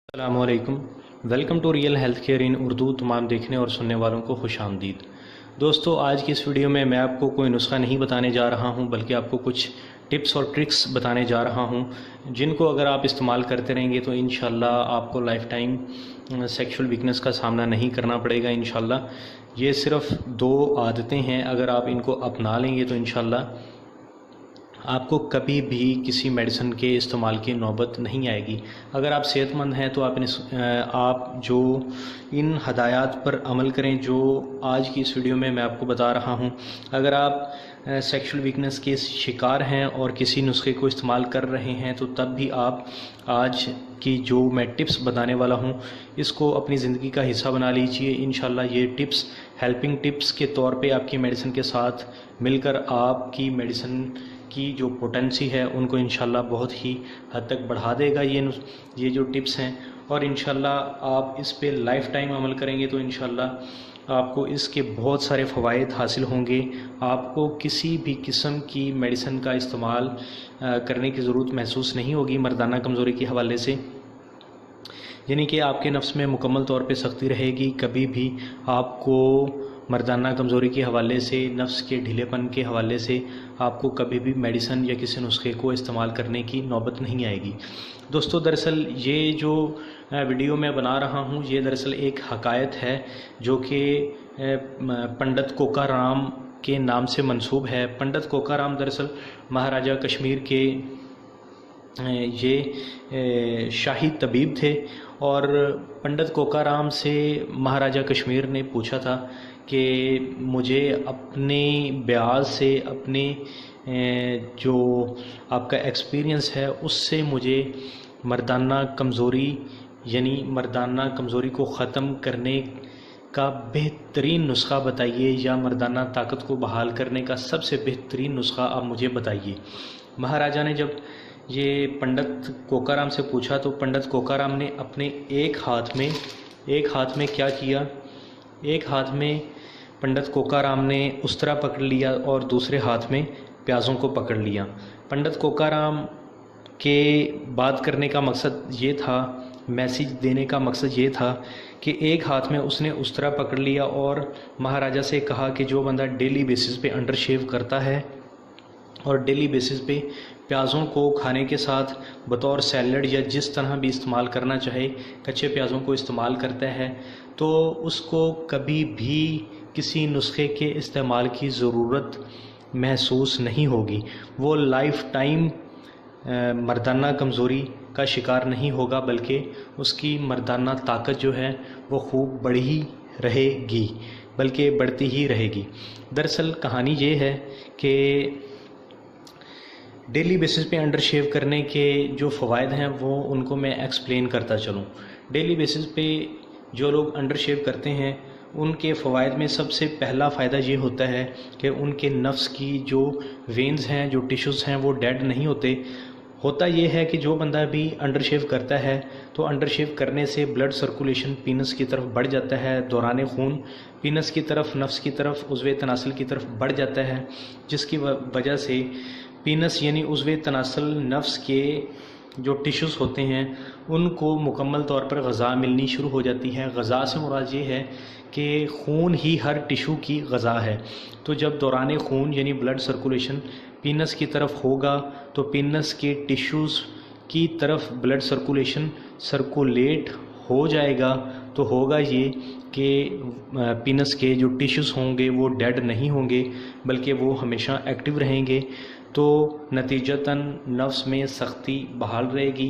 अस्सलामुअलैकुम। Welcome to real health care in Urdu. तमाम देखने और सुनने वालों को खुश आमदीद। दोस्तों, आज की इस वीडियो में मैं आपको कोई नुस्खा नहीं बताने जा रहा हूं, बल्कि आपको कुछ टिप्स और ट्रिक्स बताने जा रहा हूं, जिनको अगर आप इस्तेमाल करते रहेंगे तो इंशाल्लाह आपको लाइफ टाइम सेक्सुअल वीकनेस का सामना नहीं करना पड़ेगा। इंशाल्लाह ये सिर्फ़ 2 आदतें हैं, अगर आप इनको अपना लेंगे तो इंशाल्लाह आपको कभी भी किसी मेडिसिन के इस्तेमाल की नौबत नहीं आएगी। अगर आप सेहतमंद हैं तो आप जो इन हदायत पर अमल करें जो आज की इस वीडियो में मैं आपको बता रहा हूं। अगर आप सेक्सुअल वीकनेस के शिकार हैं और किसी नुस्खे को इस्तेमाल कर रहे हैं तो तब भी आप आज की जो मैं टिप्स बताने वाला हूं इसको अपनी ज़िंदगी का हिस्सा बना लीजिए। इंशाल्लाह ये टिप्स हेल्पिंग टिप्स के तौर पे आपकी मेडिसिन के साथ मिलकर आपकी मेडिसिन की जो पोटेंसी है उनको इंशाल्लाह बहुत ही हद तक बढ़ा देगा ये जो टिप्स हैं। और इंशाल्लाह आप इस पे लाइफ टाइम अमल करेंगे तो इंशाल्लाह आपको इसके बहुत सारे फ़वाइद हासिल होंगे। आपको किसी भी किस्म की मेडिसिन का इस्तेमाल करने की ज़रूरत महसूस नहीं होगी मर्दाना कमज़ोरी के हवाले से, यानी कि आपके नफ्स में मुकम्मल तौर पे सख्ती रहेगी। कभी भी आपको मर्दाना कमज़ोरी के हवाले से, नफ्स के ढीलेपन के हवाले से आपको कभी भी मेडिसिन या किसी नुस्खे को इस्तेमाल करने की नौबत नहीं आएगी। दोस्तों, दरअसल ये जो वीडियो मैं बना रहा हूँ ये दरअसल एक हकायत है जो कि पंडित कोकाराम के नाम से मंसूब है। पंडित कोकाराम दरअसल महाराजा कश्मीर के ये शाही तबीब थे और पंडित कोकाराम से महाराजा कश्मीर ने पूछा था कि मुझे अपने ब्याज से, अपने जो आपका एक्सपीरियंस है उससे मुझे मर्दाना कमज़ोरी यानी मर्दाना कमज़ोरी को ख़त्म करने का बेहतरीन नुस्खा बताइए, या मर्दाना ताकत को बहाल करने का सबसे बेहतरीन नुस्खा आप मुझे बताइए। महाराजा ने जब ये पंडित कोकाराम से पूछा तो पंडित कोकाराम ने अपने एक हाथ में क्या किया, एक हाथ में पंडित कोकाराम ने उस्तरा पकड़ लिया और दूसरे हाथ में प्याज़ों को पकड़ लिया। पंडित कोकाराम के बात करने का मकसद ये था, मैसेज देने का मकसद ये था कि एक हाथ में उसने उस्तरा पकड़ लिया और महाराजा से कहा कि जो बंदा डेली बेसिस पे अंडर शेव करता है और डेली बेसिस पे प्याज़ों को खाने के साथ बतौर सैलड या जिस तरह भी इस्तेमाल करना चाहे कच्चे प्याज़ों को इस्तेमाल करता है तो उसको कभी भी किसी नुस्खे के इस्तेमाल की ज़रूरत महसूस नहीं होगी। वो लाइफ टाइम मर्दाना कमज़ोरी का शिकार नहीं होगा, बल्कि उसकी मर्दाना ताकत जो है वो खूब बढ़ी रहेगी, बल्कि बढ़ती ही रहेगी। दरअसल कहानी ये है कि डेली बेसिस पे अंडर शेव करने के जो फ़वाइद हैं वो उनको मैं एक्सप्लेन करता चलूँ। डेली बेसिस पे जो लोग अंडर शेव करते हैं उनके फ़वाइद में सबसे पहला फ़ायदा ये होता है कि उनके नफ्स की जो वेन्स हैं, जो टिश्यूज़ हैं वो डेड नहीं होते। होता ये है कि जो बंदा भी अंडर शेव करता है तो अंडर शेव करने से ब्लड सर्कुलेशन पीनस की तरफ बढ़ जाता है, दौरान खून पीनस की तरफ, नफ्स की तरफ, उज़्वे तनासल की तरफ बढ़ जाता है, जिसकी वजह से पीनस यानी उज़्वे तनासल नफ्स के जो टिश्यूज़ होते हैं उनको मुकम्मल तौर पर ग़ज़ा मिलनी शुरू हो जाती है। ग़ज़ा से मुराद ये है कि खून ही हर टिश्यू की ग़ज़ा है। तो जब दौरान खून यानी ब्लड सर्कुलेशन पीनस की तरफ होगा तो पीनस के टिश्यूज़ की तरफ ब्लड सर्कुलेशन सर्कुलेट हो जाएगा, तो होगा ये कि पीनस के जो टिश्यूज़ होंगे वो डेड नहीं होंगे, बल्कि वो हमेशा एक्टिव रहेंगे। तो नतीजतन नफ्स में सख्ती बहाल रहेगी।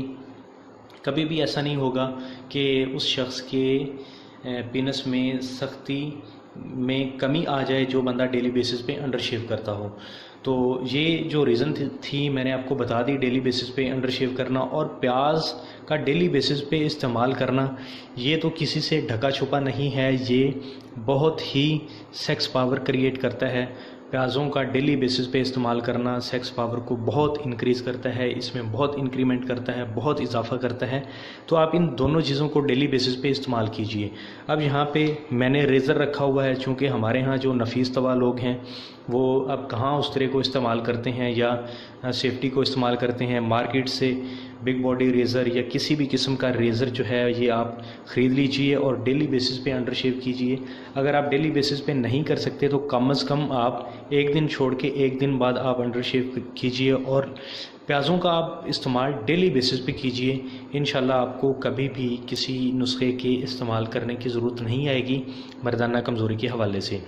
कभी भी ऐसा नहीं होगा कि उस शख्स के पीनस में सख्ती में कमी आ जाए जो बंदा डेली बेसिस पे अंडर शेव करता हो। तो ये जो रीज़न थी मैंने आपको बता दी, डेली बेसिस पे अंडर शेव करना और प्याज का डेली बेसिस पे इस्तेमाल करना ये तो किसी से ढका छुपा नहीं है, ये बहुत ही सेक्स पावर क्रिएट करता है। प्याज़ों का डेली बेसिस पे इस्तेमाल करना सेक्स पावर को बहुत इंक्रीज़ करता है, इसमें बहुत इंक्रीमेंट करता है, बहुत इजाफा करता है। तो आप इन दोनों चीज़ों को डेली बेसिस पे इस्तेमाल कीजिए। अब यहाँ पे मैंने रेज़र रखा हुआ है, चूँकि हमारे यहाँ जो नफीस तवा लोग हैं वो अब कहाँ उस तरह को इस्तेमाल करते हैं या सेफ्टी को इस्तेमाल करते हैं। मार्केट से बिग बॉडी रेज़र या किसी भी किस्म का रेज़र जो है ये आप ख़रीद लीजिए और डेली बेसिस पे अंडर शेव कीजिए। अगर आप डेली बेसिस पे नहीं कर सकते तो कम से कम आप एक दिन छोड़ के एक दिन बाद आप अंडर शेव कीजिए और प्याज़ों का आप इस्तेमाल डेली बेसिस पे कीजिए। इंशाल्लाह आपको कभी भी किसी नुस्खे के इस्तेमाल करने की ज़रूरत नहीं आएगी मर्दाना कमज़ोरी के हवाले से।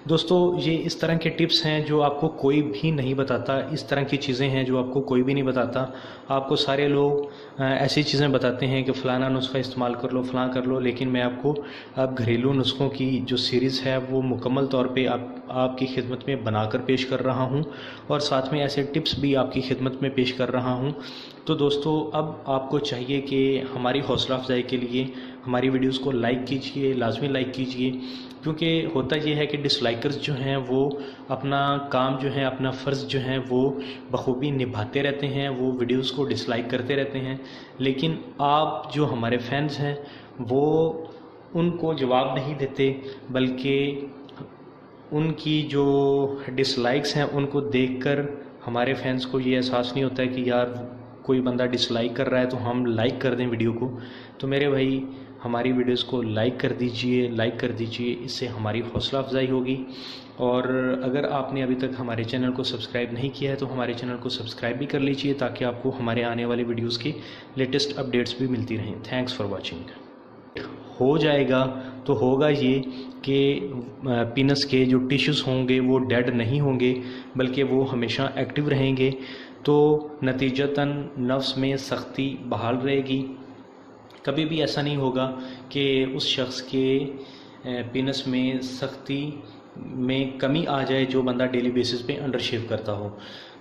दोस्तों, ये इस तरह के टिप्स हैं जो आपको कोई भी नहीं बताता, इस तरह की चीज़ें हैं जो आपको कोई भी नहीं बताता। आपको सारे लोग ऐसी चीज़ें बताते हैं कि फ़लाना नुस्खा इस्तेमाल कर लो, फ़लाँ कर लो, लेकिन मैं आपको अब घरेलू नुस्खों की जो सीरीज़ है वो मुकम्मल तौर पे आपकी खिदमत में बनाकर पेश कर रहा हूँ और साथ में ऐसे टिप्स भी आपकी खिदमत में पेश कर रहा हूँ। तो दोस्तों, अब आपको चाहिए कि हमारी हौसला अफजाई के लिए हमारी वीडियोस को लाइक कीजिए, लाजमी लाइक कीजिए, क्योंकि होता यह है कि डिसलाइकर्स जो हैं वो अपना काम जो है, अपना फ़र्ज़ जो है वो बखूबी निभाते रहते हैं, वो वीडियोस को डिसलाइक करते रहते हैं, लेकिन आप जो हमारे फैंस हैं वो उनको जवाब नहीं देते, बल्कि उनकी जो डिसलाइक्स हैं उनको देखकर हमारे फैंस को ये एहसास नहीं होता है कि यार कोई बंदा डिसलाइक कर रहा है तो हम लाइक कर दें वीडियो को। तो मेरे भाई, हमारी वीडियोस को लाइक कर दीजिए, इससे हमारी हौसला अफजाई होगी। और अगर आपने अभी तक हमारे चैनल को सब्सक्राइब नहीं किया है तो हमारे चैनल को सब्सक्राइब भी कर लीजिए ताकि आपको हमारे आने वाली वीडियोस की लेटेस्ट अपडेट्स भी मिलती रहें। Thanks for watching. हो जाएगा तो होगा ये कि पीनस के जो टिश्यूज़ होंगे वो डेड नहीं होंगे, बल्कि वो हमेशा एक्टिव रहेंगे। तो नतीजतन नफ्स में सख्ती बहाल रहेगी। कभी भी ऐसा नहीं होगा कि उस शख्स के पीनस में सख्ती में कमी आ जाए जो बंदा डेली बेसिस पे अंडर शेव करता हो।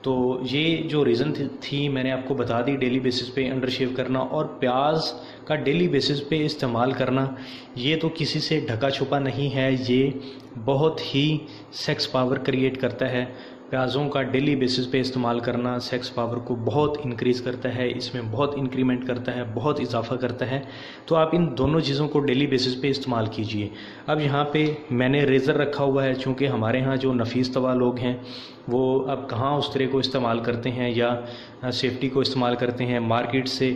तो ये जो रीज़न थी मैंने आपको बता दी, डेली बेसिस पे अंडर शेव करना और प्याज का डेली बेसिस पे इस्तेमाल करना, ये तो किसी से ढका छुपा नहीं है, ये बहुत ही सेक्स पावर क्रिएट करता है। प्याज़ों का डेली बेसिस पे इस्तेमाल करना सेक्स पावर को बहुत इंक्रीज़ करता है, इसमें बहुत इंक्रीमेंट करता है, बहुत इजाफा करता है। तो आप इन दोनों चीज़ों को डेली बेसिस पे इस्तेमाल कीजिए। अब यहाँ पे मैंने रेज़र रखा हुआ है, चूँकि हमारे यहाँ जो नफीस तवा लोग हैं वो अब कहाँ उस तरह को इस्तेमाल करते हैं या सेफ्टी को इस्तेमाल करते हैं। मार्केट से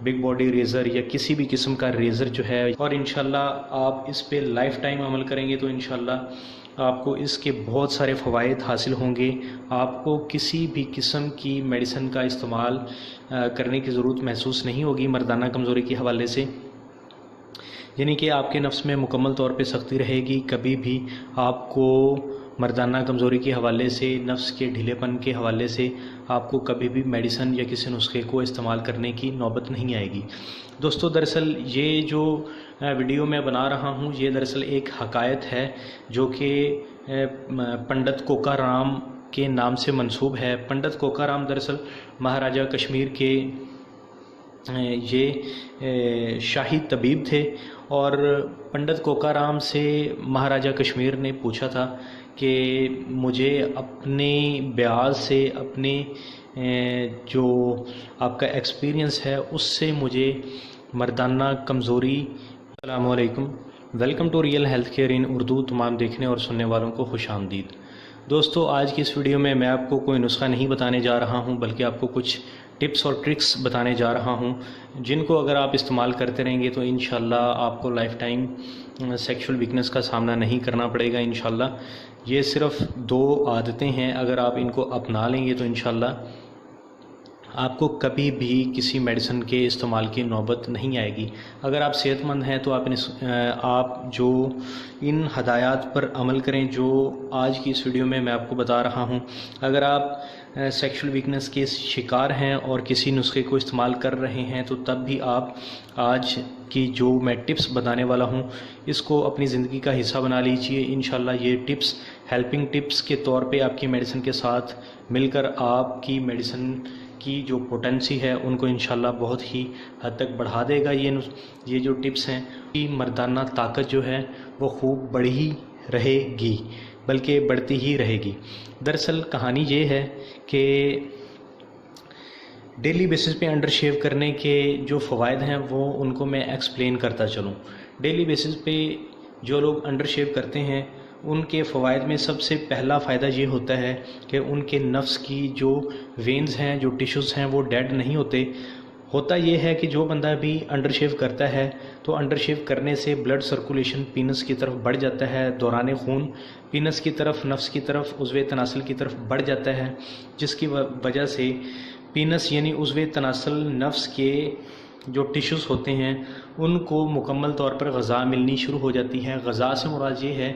बिग बॉडी रेज़र या किसी भी किस्म का रेज़र जो है, और इंशाल्लाह आप इस पे लाइफ टाइम अमल करेंगे तो इंशाल्लाह आपको इसके बहुत सारे फ़वाइद हासिल होंगे। आपको किसी भी किस्म की मेडिसिन का इस्तेमाल करने की ज़रूरत महसूस नहीं होगी मर्दाना कमज़ोरी के हवाले से, यानी कि आपके नफ्स में मुकम्मल तौर पे सख्ती रहेगी। कभी भी आपको मर्दाना कमज़ोरी के हवाले से, नफ्स के ढीलेपन के हवाले से आपको कभी भी मेडिसिन या किसी नुस्खे को इस्तेमाल करने की नौबत नहीं आएगी। दोस्तों, दरअसल ये जो वीडियो मैं बना रहा हूँ ये दरअसल एक हकायत है जो कि पंडित कोकाराम के नाम से मंसूब है। पंडित कोकाराम दरअसल महाराजा कश्मीर के ये शाही तबीब थे और पंडित कोकाराम से महाराजा कश्मीर ने पूछा था कि मुझे अपने ब्याज से, अपने जो आपका एक्सपीरियंस है उससे मुझे मर्दाना कमज़ोरी। अस्सलामु अलैकुम, welcome to real health care in Urdu. तमाम देखने और सुनने वालों को खुश आमदीद। दोस्तों, आज की इस वीडियो में मैं आपको कोई नुस्खा नहीं बताने जा रहा हूं, बल्कि आपको कुछ टिप्स और ट्रिक्स बताने जा रहा हूं जिनको अगर आप इस्तेमाल करते रहेंगे तो इंशाल्लाह आपको लाइफ टाइम सेक्सुअल वीकनेस का सामना नहीं करना पड़ेगा। इंशाल्लाह ये सिर्फ़ 2 आदतें हैं, अगर आप इनको अपना लेंगे तो इंशाल्लाह आपको कभी भी किसी मेडिसिन के इस्तेमाल की नौबत नहीं आएगी। अगर आप सेहतमंद हैं तो आप जो इन हदायत पर अमल करें जो आज की इस वीडियो में मैं आपको बता रहा हूं। अगर आप सेक्सुअल वीकनेस के शिकार हैं और किसी नुस्खे को इस्तेमाल कर रहे हैं तो तब भी आप आज की जो मैं टिप्स बताने वाला हूं इसको अपनी ज़िंदगी का हिस्सा बना लीजिए। इंशाल्लाह ये टिप्स हेल्पिंग टिप्स के तौर पे आपकी मेडिसिन के साथ मिलकर आपकी मेडिसिन की जो पोटेंसी है उनको इंशाल्लाह बहुत ही हद तक बढ़ा देगा। ये जो टिप्स हैं कि मर्दाना ताकत जो है वो खूब बढ़ी रहेगी, बल्कि बढ़ती ही रहेगी। दरअसल कहानी ये है कि डेली बेसिस पे अंडर शेव करने के जो फ़वाइद हैं वो उनको मैं एक्सप्लेन करता चलूँ। डेली बेसिस पे जो लोग अंडर शेव करते हैं उनके फ़वाइद में सबसे पहला फ़ायदा ये होता है कि उनके नफ्स की जो वेन्स हैं, जो टिश्यूज़ हैं, वो डेड नहीं होते। होता ये है कि जो बंदा भी अंडर शेव करता है तो अंडर शेव करने से ब्लड सर्कुलेशन पीनस की तरफ बढ़ जाता है, दौरान खून पीनस की तरफ, नफ्स की तरफ, उज़्वे तनासल की तरफ बढ़ जाता है, जिसकी वजह से पीनस यानी उज़्वे तनासल नफ्स के जो टिश्यूज़ होते हैं उनको मुकम्मल तौर पर ग़ज़ा मिलनी शुरू हो जाती है। ग़ज़ा से मुराद ये है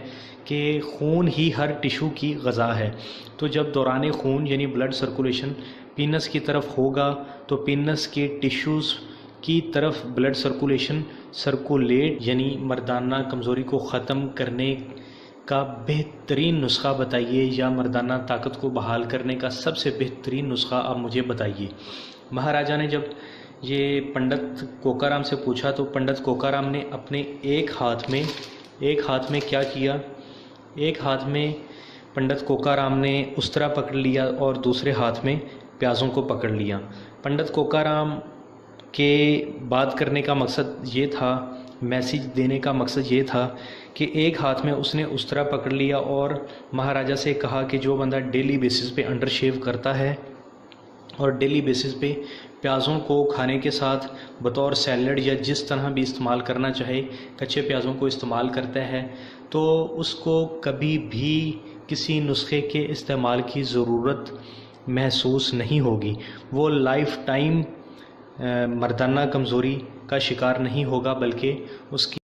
कि खून ही हर टिश्यू की ग़ज़ा है। तो जब दौरान खून यानी ब्लड सर्कुलेशन पीनस की तरफ होगा तो पीनस के टिश्यूज़ की तरफ ब्लड सर्कुलेशन सर्कुलेट यानी मर्दाना कमज़ोरी को ख़त्म करने का बेहतरीन नुस्खा बताइए, या मर्दाना ताकत को बहाल करने का सबसे बेहतरीन नुस्खा आप मुझे बताइए। महाराजा ने जब ये पंडित कोकाराम से पूछा तो पंडित कोकाराम ने अपने एक हाथ में क्या किया, एक हाथ में पंडित कोकाराम ने उस्तरा पकड़ लिया और दूसरे हाथ में प्याज़ों को पकड़ लिया। पंडित कोकाराम के बात करने का मकसद ये था, मैसेज देने का मकसद ये था कि एक हाथ में उसने उस्तरा पकड़ लिया और महाराजा से कहा कि जो बंदा डेली बेसिस पे अंडर शेव करता है और डेली बेसिस पे प्याज़ों को खाने के साथ बतौर सैलड या जिस तरह भी इस्तेमाल करना चाहे, कच्चे प्याज़ों को इस्तेमाल करता है, तो उसको कभी भी किसी नुस्खे के इस्तेमाल की ज़रूरत महसूस नहीं होगी। वो लाइफ टाइम मर्दाना कमज़ोरी का शिकार नहीं होगा, बल्कि उसकी